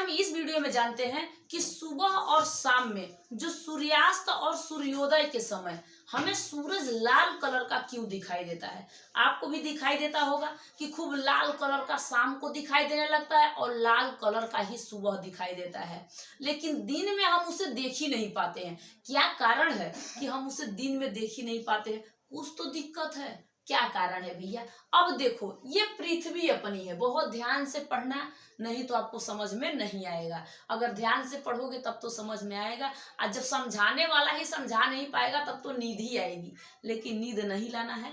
हम इस वीडियो में जानते हैं कि सुबह और शाम में जो सूर्यास्त और सूर्योदय के समय हमें सूरज लाल कलर का क्यों दिखाई देता है। आपको भी दिखाई देता होगा कि खूब लाल कलर का शाम को दिखाई देने लगता है और लाल कलर का ही सुबह दिखाई देता है, लेकिन दिन में हम उसे देख ही नहीं पाते हैं। क्या कारण है कि हम उसे दिन में देख ही नहीं पाते हैं? कुछ तो दिक्कत है। क्या कारण है भैया? अब देखो, ये पृथ्वी अपनी है, बहुत ध्यान से पढ़ना, नहीं तो आपको समझ में नहीं आएगा। अगर ध्यान से पढ़ोगे तब तो समझ में आएगा, और जब समझाने वाला ही समझा नहीं पाएगा तब तो नींद ही आएगी। लेकिन नींद नहीं लाना है,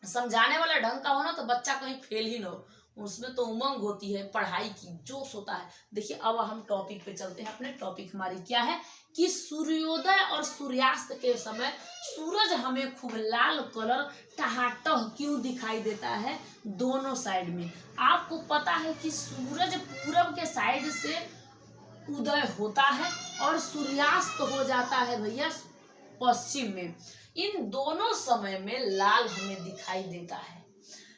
समझाने वाला ढंग का हो ना तो बच्चा कहीं फेल ही ना हो, उसमें तो उमंग होती है, पढ़ाई की जोश होता है। देखिए अब हम टॉपिक पे चलते हैं। अपने टॉपिक हमारी क्या है कि सूर्योदय और सूर्यास्त के समय सूरज हमें खूब लाल कलर टहाटह क्यों दिखाई देता है दोनों साइड में। आपको पता है कि सूरज पूरब के साइड से उदय होता है और सूर्यास्त हो जाता है भैया पश्चिम में। इन दोनों समय में लाल हमें दिखाई देता है,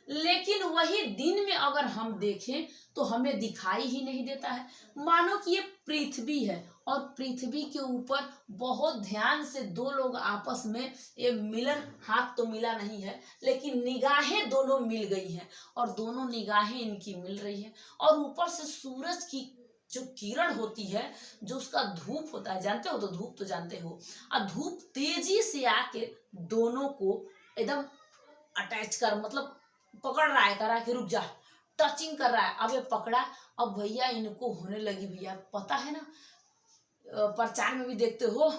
लेकिन वही दिन में अगर हम देखें तो हमें दिखाई ही नहीं देता है। मानो कि ये पृथ्वी है और पृथ्वी के ऊपर बहुत ध्यान से दो लोग आपस में ये मिलन, हाथ तो मिला नहीं है लेकिन निगाहें दोनों मिल गई हैं और दोनों निगाहें इनकी मिल रही है, और ऊपर से सूरज की जो किरण होती है, जो उसका धूप होता है, जानते हो तो धूप तो जानते हो, और धूप तेजी से आके दोनों को एकदम अटैच कर, मतलब पकड़ रहा है, करा के रुक जा, टचिंग कर रहा है। अब ये पकड़ा, अब भैया इनको होने लगी भैया, पता है ना, प्रचार में भी देखते हो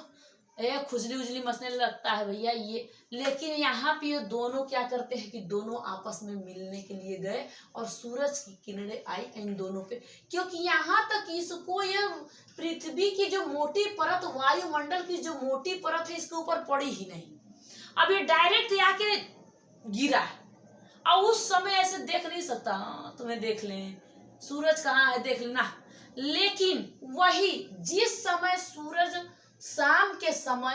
खुजली उजली मचने लगता है भैया ये। लेकिन यहाँ पे ये दोनों क्या करते हैं कि दोनों आपस में मिलने के लिए गए और सूरज की किरणें आई इन दोनों पे, क्योंकि यहाँ तक इसको ये पृथ्वी की जो मोटी परत, वायुमंडल की जो मोटी परत है, इसके ऊपर पड़ी ही नहीं। अब ये डायरेक्ट आके गिरा है और उस समय ऐसे देख नहीं सकता, हाँ तुम्हें देख लें, सूरज कहाँ है देख लेना। लेकिन वही जिस समय सूरज शाम के समय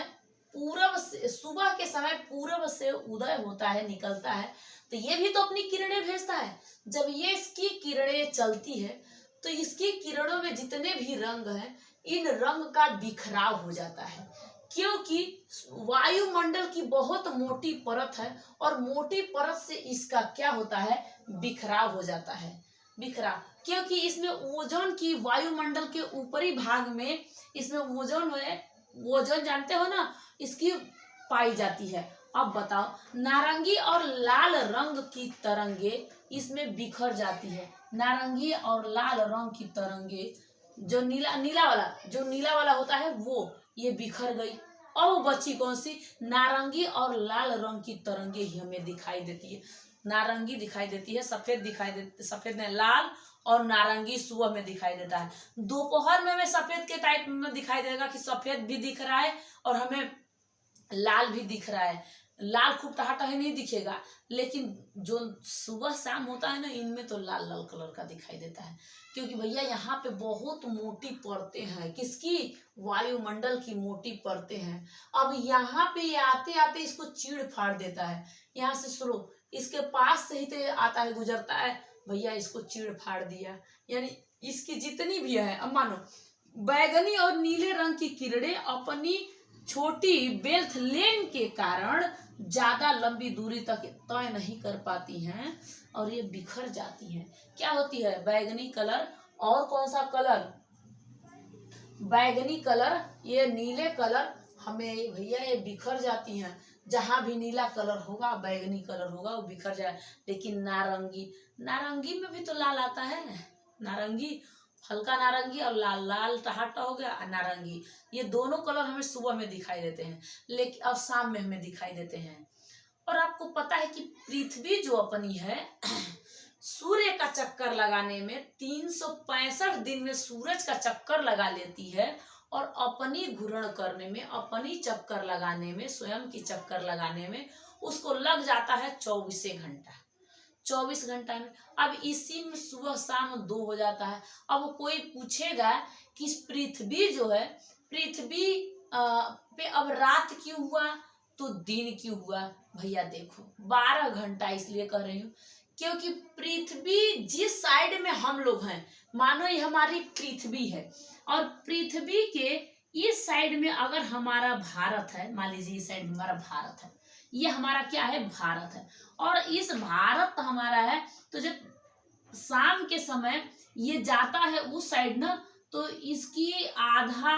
पूरब से, सुबह के समय पूरब से उदय होता है, निकलता है, तो ये भी तो अपनी किरणें भेजता है। जब ये इसकी किरणें चलती है तो इसकी किरणों में जितने भी रंग हैं, इन रंग का बिखराव हो जाता है, क्योंकि वायुमंडल की बहुत मोटी परत है और मोटी परत से इसका क्या होता है, बिखराव हो जाता है। बिखराव क्योंकि इसमें ओजोन की, वायुमंडल के ऊपरी भाग में इसमें ओजोन है, ओजोन जानते हो ना, इसकी पाई जाती है। अब बताओ, नारंगी और लाल रंग की तरंगे इसमें बिखर जाती है। नारंगी और लाल रंग की तरंगे, जो नीला वाला होता है वो ये बिखर गई, और वो बची कौन सी, नारंगी और लाल रंग की तरंगे ही हमें दिखाई देती है। नारंगी दिखाई देती है, सफेद दिखाई देती, सफेद में लाल और नारंगी सुबह में दिखाई देता है। दोपहर में हमें सफेद के टाइप में दिखाई देगा कि सफेद भी दिख रहा है और हमें लाल भी दिख रहा है। लाल खूब टहाटही नहीं दिखेगा, लेकिन जो सुबह शाम होता है ना, इनमें तो लाल लाल कलर का दिखाई देता है, क्योंकि भैया यहाँ पे बहुत मोटी परतें हैं। किसकी? वायुमंडल की मोटी परतें हैं। अब यहाँ पे आते आते इसको चीड़ फाड़ देता है, यहाँ से शुरू, इसके पास से ही तो आता है, गुजरता है, भैया इसको चीड़ फाड़ दिया। यानी इसकी जितनी भी है, अब मानो बैगनी और नीले रंग की किरणें अपनी छोटी वेल्थ लेन के कारण ज्यादा लंबी दूरी तक तय नहीं कर पाती हैं और ये बिखर जाती हैं। क्या होती है? बैगनी कलर और कौन सा कलर? बैगनी कलर, ये नीले कलर, हमें भैया ये बिखर जाती हैं। जहां भी नीला कलर होगा, बैगनी कलर होगा, वो बिखर जाए। लेकिन नारंगी, नारंगी में भी तो लाल आता है, नारंगी, हल्का नारंगी और लाल, लाल टहाटा हो गया, नारंगी, ये दोनों कलर हमें सुबह में दिखाई देते हैं, लेकिन अब शाम में हमें दिखाई देते हैं। और आपको पता है कि पृथ्वी जो अपनी है सूर्य का चक्कर लगाने में 365 दिन में सूरज का चक्कर लगा लेती है, और अपनी घूर्ण करने में, अपनी चक्कर लगाने में, स्वयं की चक्कर लगाने में उसको लग जाता है 24 घंटा। 24 घंटा में अब इसी में सुबह शाम 2 हो जाता है। अब कोई पूछेगा कि पृथ्वी जो है, पृथ्वी पे अब रात क्यों हुआ तो दिन क्यों हुआ? भैया देखो 12 घंटा इसलिए कर रही हूँ क्योंकि पृथ्वी जिस साइड में हम लोग हैं, मानो ये हमारी पृथ्वी है, और पृथ्वी के इस साइड में अगर हमारा भारत है, मान लीजिए इस साइड हमारा भारत है, ये हमारा क्या है, भारत है, और इस भारत हमारा है, तो जब शाम के समय ये जाता है उस साइड ना, तो इसकी आधा,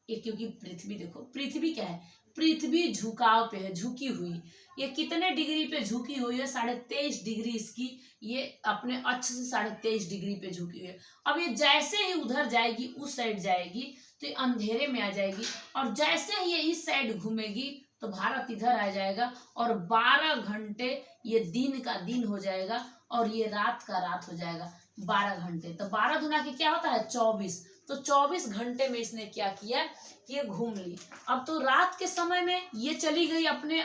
ये क्योंकि पृथ्वी देखो, पृथ्वी क्या है, पृथ्वी झुकाव पे है, झुकी हुई, ये कितने डिग्री पे झुकी हुई है, 23.5 डिग्री इसकी, ये अपने अक्ष से 23.5 डिग्री पे झुकी हुई है। अब ये जैसे ही उधर जाएगी, उस साइड जाएगी, तो ये अंधेरे में आ जाएगी, और जैसे ही ये इस साइड घूमेगी तो भारत इधर आ जाएगा, और 12 घंटे ये दिन का दिन हो जाएगा, और ये रात का रात हो जाएगा, 12 घंटे। तो 12 गुना के क्या होता है, 24। तो 24 घंटे में इसने क्या किया, ये घूम ली। अब तो रात के समय में ये चली गई अपने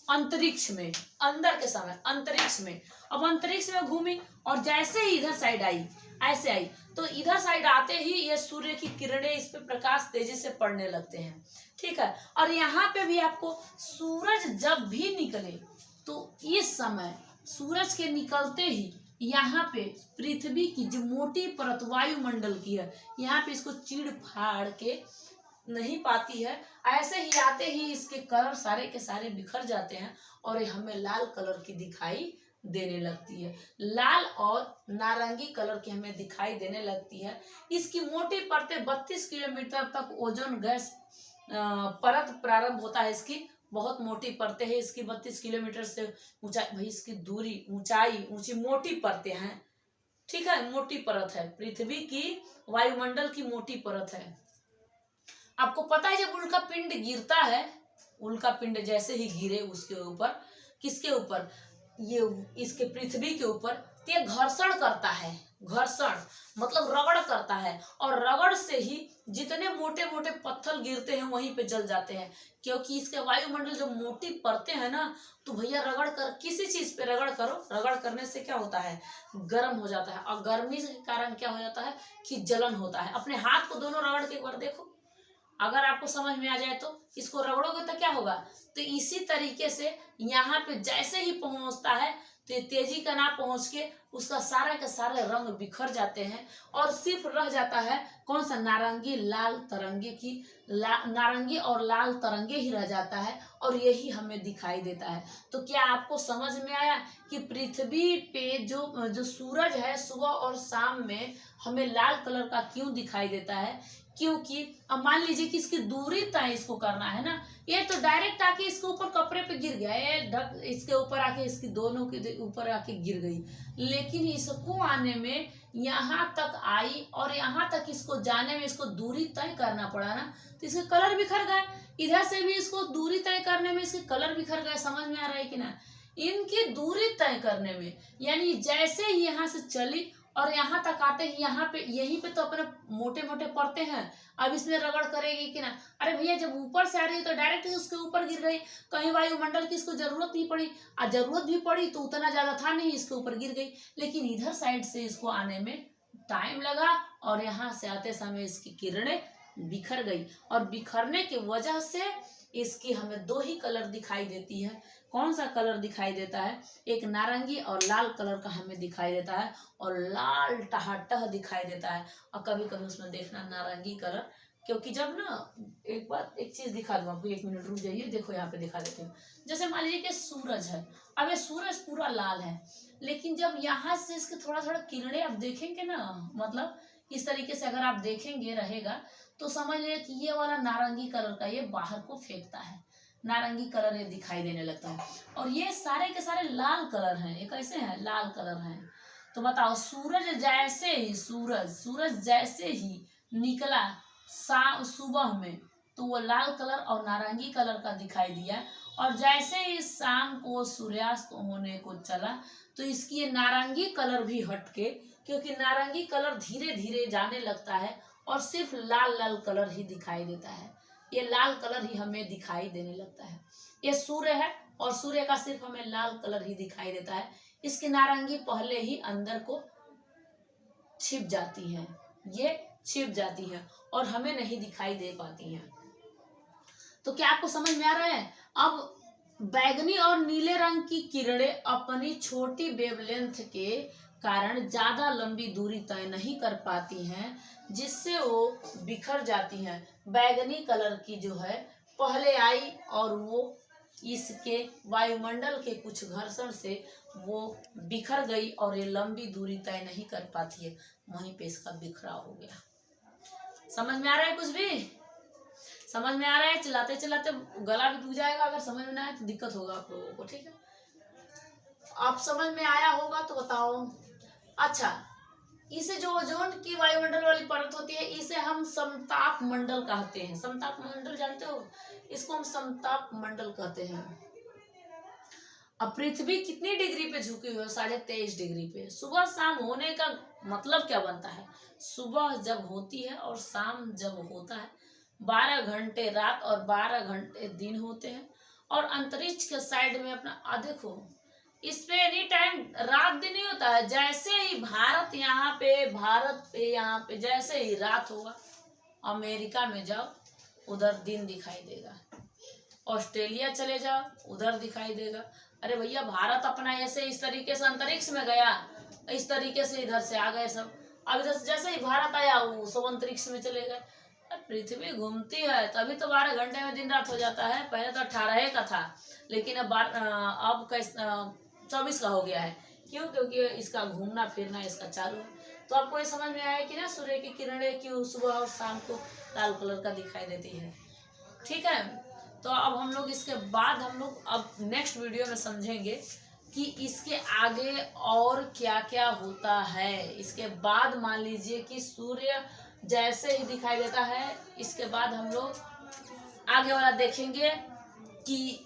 अंतरिक्ष में, अंदर के समय अंतरिक्ष में, अब अंतरिक्ष में घूमी, और जैसे ही इधर साइड आई, ऐसे आई, तो इधर साइड आते ही ये सूर्य की किरणें इस पे प्रकाश तेजी से पड़ने लगते हैं, ठीक है। और यहाँ पे भी आपको सूरज जब भी निकले, तो इस समय सूरज के निकलते ही यहाँ पे पृथ्वी की जो मोटी परत वायुमंडल की है, यहाँ पे इसको चीड़ फाड़ के नहीं पाती है, ऐसे ही आते ही इसके कलर सारे के सारे बिखर जाते हैं, और ये हमें लाल कलर की दिखाई देने लगती है, लाल और नारंगी कलर की हमें दिखाई देने लगती है। इसकी मोटी परतें 32 किलोमीटर तक ओजोन गैस परत प्रारंभ होता है, इसकी बहुत मोटी परतें हैं इसकी, 32 किलोमीटर से ऊंचाई, भाई इसकी दूरी, ऊंचाई ऊंची, मोटी परतें हैं, ठीक है, मोटी परत है, पृथ्वी की वायुमंडल की मोटी परत है। आपको पता है जब उल्का पिंड गिरता है, उल्का पिंड जैसे ही गिरे उसके ऊपर, किसके ऊपर, ये इसके पृथ्वी के ऊपर, तो ये घर्षण करता है, घर्षण मतलब रगड़ करता है, और रगड़ से ही जितने मोटे मोटे पत्थर गिरते हैं वहीं पे जल जाते हैं, क्योंकि इसके वायुमंडल जो मोटी परतें हैं ना, तो भैया रगड़ कर, किसी चीज पे रगड़ करो, रगड़ करने से क्या होता है, गर्म हो जाता है, और गर्मी के कारण क्या हो जाता है कि जलन होता है। अपने हाथ को दोनों रगड़ के एक बार देखो, अगर आपको समझ में आ जाए तो, इसको रगड़ोगे तो क्या होगा, तो इसी तरीके से यहाँ पे जैसे ही पहुंचता है, तो तेजी का ना पहुंच के उसका सारा के सारे रंग बिखर जाते हैं, और सिर्फ रह जाता है कौन सा, नारंगी लाल तरंगे की, नारंगी और लाल तरंगे ही रह जाता है, और यही हमें दिखाई देता है। तो क्या आपको समझ में आया कि पृथ्वी पे जो सूरज है, सुबह और शाम में हमें लाल कलर का क्यों दिखाई देता है, क्योंकि अब मान लीजिए कि इसकी दूरी तय इसको करना है ना, ये तो डायरेक्ट आके इसके ऊपर कपड़े पे गिर गया, ये ढक इसके ऊपर आके इसकी दोनों के ऊपर आके गिर गई, लेकिन इसको आने में यहाँ तक आई, और यहाँ तक इसको जाने में इसको दूरी तय करना पड़ा ना, तो इसके कलर बिखर गए, इधर से भी इसको दूरी तय करने में इसके कलर बिखर गए। समझ में आ रहा है कि ना, इनकी दूरी तय करने में, यानी जैसे ही यहाँ से चली और यहाँ तक आते ही, यहाँ पे यहीं पे तो अपने मोटे मोटे परते हैं, अब इसमें रगड़ करेगी कि ना, अरे भैया जब ऊपर से आ रही है तो डायरेक्ट ही उसके ऊपर गिर गई, कहीं वायुमंडल की इसको जरूरत नहीं पड़ी, और जरूरत भी पड़ी तो उतना ज्यादा था नहीं, इसके ऊपर गिर गई, लेकिन इधर साइड से इसको आने में टाइम लगा, और यहाँ से आते समय इसकी किरणें बिखर गई, और बिखरने की वजह से इसकी हमें दो ही कलर दिखाई देती है। कौन सा कलर दिखाई देता है, एक नारंगी और लाल कलर का हमें दिखाई देता है, और लाल टहाटह दिखाई देता है, और कभी कभी उसमें देखना नारंगी कलर, क्योंकि जब ना, एक बात एक चीज दिखा दूं आपको, 1 मिनट रुक जाइए, देखो यहाँ पे दिखा देते हैं। जैसे मान लीजिए कि सूरज है, अब ये सूरज पूरा लाल है, लेकिन जब यहाँ से इसके थोड़ा थोड़ा किरणें आप देखेंगे ना, मतलब इस तरीके से अगर आप देखेंगे रहेगा, तो समझ लीजिए कि ये वाला नारंगी कलर का ये बाहर को फेंकता है, नारंगी कलर ये दिखाई देने लगता है, और ये सारे के सारे लाल कलर हैं, ये कैसे हैं, लाल कलर हैं। तो बताओ, सूरज जैसे ही निकला सुबह में, तो वो लाल कलर और नारंगी कलर का दिखाई दिया, और जैसे ही शाम को सूर्यास्त होने को चला, तो इसकी ये नारंगी कलर भी हटके, क्योंकि नारंगी कलर धीरे धीरे जाने लगता है, और सिर्फ लाल लाल कलर ही दिखाई देता है, ये लाल कलर ही हमें दिखाई देने लगता है। ये सूर्य है, और सूर्य का सिर्फ हमें लाल कलर ही दिखाई देता है, इसकी नारंगी पहले ही अंदर को छिप जाती है, ये छिप जाती है, और हमें नहीं दिखाई दे पाती हैं। तो क्या आपको समझ में आ रहा है? अब बैगनी और नीले रंग की किरणें अपनी छोटी वेवलेंथ के कारण ज्यादा लंबी दूरी तय नहीं कर पाती हैं, जिससे वो बिखर जाती हैं। बैगनी कलर की जो है पहले आई और वो इसके वायुमंडल के कुछ घर्षण से वो बिखर गई और ये लंबी दूरी तय नहीं कर पाती है, वहीं पे इसका बिखराव हो गया। समझ में आ रहा है? कुछ भी समझ में आ रहा है? चलाते चलाते गला भी दुख जाएगा, अगर समझ में ना आए तो दिक्कत होगा आप लोगों को। ठीक है, आप समझ में आया होगा तो बताओ। अच्छा, इसे जो ओजोन की वायुमंडल वाली परत होती है, इसे हम समताप मंडल कहते हैं। समताप मंडल जानते हो? इसको हम समताप मंडल कहते हैं। अब पृथ्वी कितनी डिग्री पे झुकी हुई है? 23.5 डिग्री पे। सुबह शाम होने का मतलब क्या बनता है? सुबह जब होती है और शाम जब होता है, 12 घंटे रात और 12 घंटे दिन होते हैं। और अंतरिक्ष के साइड में अपना देखो, इस पे एनी टाइम रात दिन नहीं होता है। जैसे ही भारत पे यहाँ पे जैसे ही रात होगा, अमेरिका में जाओ उधर दिन दिखाई देगा, ऑस्ट्रेलिया चले जाओ उधर दिखाई देगा। अरे भैया, भारत अपना ऐसे इस तरीके से अंतरिक्ष में गया, इस तरीके से इधर से आ गए सब। अब इधर से जैसे ही भारत आया वो सब अंतरिक्ष में चले गए। पृथ्वी घूमती है तभी तो 12 घंटे में दिन रात हो जाता है। पहले तो 18 का था, लेकिन अब 24 का हो गया है। क्यों? क्योंकि इसका घूमना फिरना इसका चालू है। तो आपको ये समझ में आया कि ना सूर्य की किरणें क्यों सुबह और शाम को लाल कलर का दिखाई देती है। ठीक है, तो अब हम लोग इसके बाद अब नेक्स्ट वीडियो में समझेंगे कि इसके आगे और क्या क्या होता है। इसके बाद मान लीजिए कि सूर्य जैसे ही दिखाई देता है, इसके बाद हम लोग आगे वाला देखेंगे कि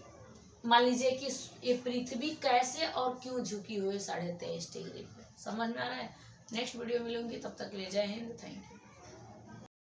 मान लीजिए कि ये पृथ्वी कैसे और क्यों झुकी हुई है 23.5 डिग्री पे। समझ में आ रहा है? नेक्स्ट वीडियो मिलूंगी, तब तक ले जय हिंद, थैंक यू।